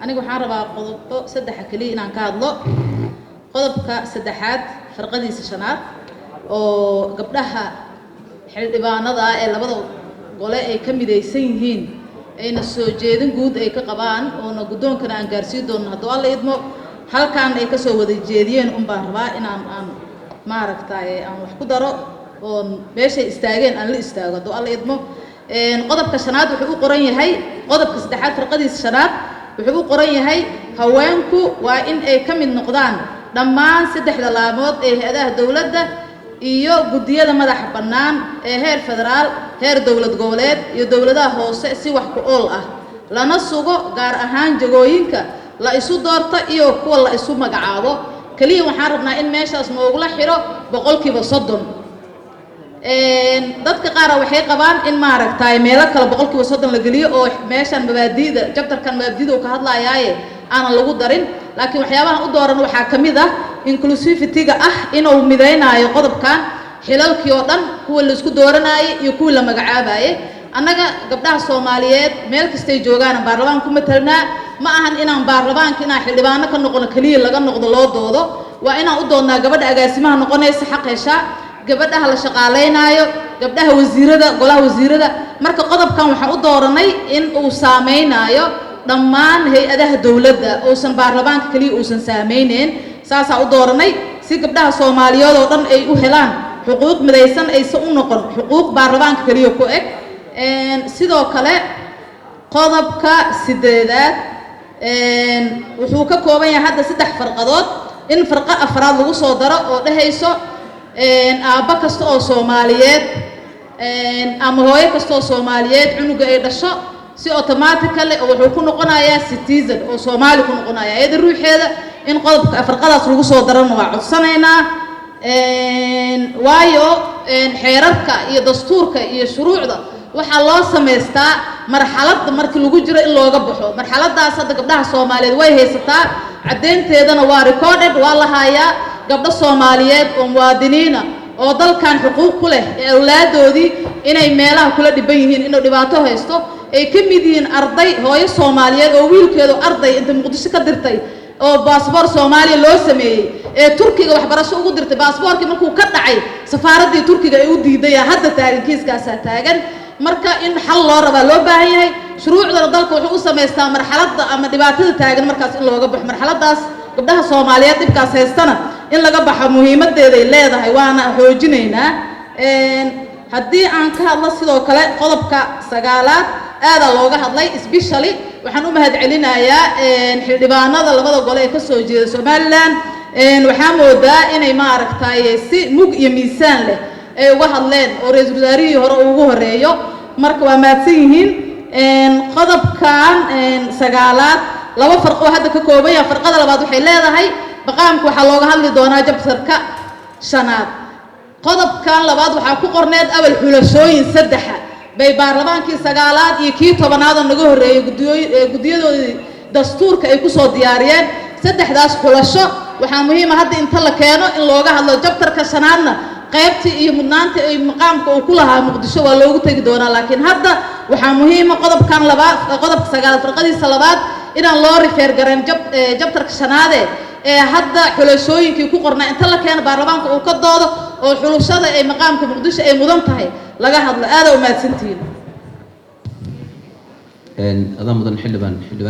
أنا waxaan rabaa qodobbo saddex kaliya inaan ka hadlo qodobka saddexaad farqadiisa shanaad oo gabdhaha xildhibaanada ee labada gole ay ka midaysan yihiin ayna soo jeedin guud ay ka qabaan oo gudoonkana aan gaarsiin doono haddii alla idmo halkaan ay ka soo wada jeediyeen baan rabaa inaan maaragtay aan wax ku daro oo meeshay istaageen aan la istaago haddii alla idmo qodobka shanaad wuxuu u qoran yahay qodobka saddexaad farqadiisa shanaad wuxuu u qoran yahay haweenku waa in ay ka mid noqdaan dhammaan saddexda laamood ee hay'adaha dawladda iyo gudiyada madaxa bannaan ee heer federaal heer dawlad goboleed iyo dawladaha hoose si wax ku ool ah lana sugo gaar ahaan jagooyinka la isu doorto iyo kuwa la isu magacaabo kaliya waxaan rabnaa in meeshaas noogula xiro 30% dadka qaar waxay qabaan in maaragtay meelo kale 30% la geliyo oo meeshan mabaadiida chapterkan mabaadiida uu ka hadlayaaye aan lagu darin laakiin waxyaabaha u dooran waxa kamid ah inclusivity-ga ah inuu mideynayo qodobkan xilalkii oo dhan kuwa la isku dooranayay iyo kuwa la magacaabaye annaga gabdhaha Soomaaliyeed meel kasta ay joogaan baarlamaanka ku matalnaa ma ahan inaan baarlamaanka inaan xildhibaano ka noqono kaliya laga noqdo loo doodo waa inaan u doonaa gabadha agaasimaha noqonaysa xaq hesha gabadhaha la shaqaaleynayo gabdhaha wasiirada golaha wasiirada marka qodobkan waxaan u dooranay in uu saameynayo dhammaan hay'adaha dawladda oo san baarlamaanka kaliya uu san saameyneen saasa u dooranay si gabdhaha Soomaaliyeed oo dhan ay u helaan xuquuq midaysan ay u noqon xuquuq baarlamaanka kaliya ku eg sidoo kale qodobka sideedaad wuxuu ka kooban yahay hadda saddex farqadood in farqa afraad lagu soo daro oo dhahayso aabba kasta oo Soomaaliyeed ama hooyo kasta oo Soomaaliyeed cunuga ay dhasho si automatically wuxuu ku noqonayaa citizen oo Soomaali ku noqonaya iyada ruuxeeda in qodobka farqadaas lagu soo darano waa codsanaynaa waayo xeerarka iyo dastuurka iyo shuruucda waxa loo sameystaa marxaladda markii lagu jiro in looga baxo marxaladaas hadda gabdhaha Soomaaliyeed way haysataa cadeynteedana waa recorded waa la hayaa gabdho Soomaaliyeed oo muwaadiniina oo dalkan xuquuq ku leh awlaadoodii inay meelaha kula dhiban yihiin inuu dhibaato haysto ay ka mid yihiin arday hooyo Soomaaliyeed oo wiilkeedu arday inta Muqdisho ka dirtay oo baasaboor Soomaaliya loo sameeyay ee Turkiga waxbarasho ugu dirtay baasaboorkii markuu ka dhacay safaaradii Turkiga ay u diiday hadda taagan kiiskaas taagan marka in xal loo raba loo baahan yahay shuruucda dalka wuxuu u sameystaa marxaladda ama dhibaatada taagan markaas in looga baxo marxaladaas gabdhaha Soomaaliyeed dibkaas haystana in laga baxo muhiimadeeda ay leedahay waana xoojinaynaa haddii aan ka hadlo sidoo kale qodobka sagaalaad aad looga hadlay especially waxaan u mahad celinayaa xildhibaanada labada gole ee ka soo jeeda Somaliland waxaan moodaa inay maaragtay si mug iyo miisaan leh ay uga hadleen oo ra'iisul wasaarihii hore ugu horeeyo marka waa maadsan yihiin qodobkan sagaalaad laba farqo hadda ka kooban yahay farqada labaad waxay leedahay maqaamka waxa looga hadli doonaa jabtarka shanaad qodobkan labaad waxa ku qorneed awal xulashooyin saddex bay baarlamaankii sagaalaad iyo kii tobanaad oo naga horeeyay gudiyadoodii dastuurka ay ku soo diyaariyeen saddexdaas xulasho waxa muhiim ah hadda inta la keeno in looga hadlo jabtarka shanaadna qaybtii iyo mudnaanta ay maqaamka uu ku lahaa Muqdisho waa loogu tagi doonaa laakiin hadda waxa muhiim ah qodobkan labaad qodobka sagaalaad farqadiisa labaad inaan loo refer garan jabtarka shanaad ee hadda xulashooyinkii ku qornaa inta la keeno baarlamaanka uu ka doodo oo xulashada ay maqaamka Muqdisho ay mudan tahay laga hadlo aad u maadsantiin أنا مدن حلبان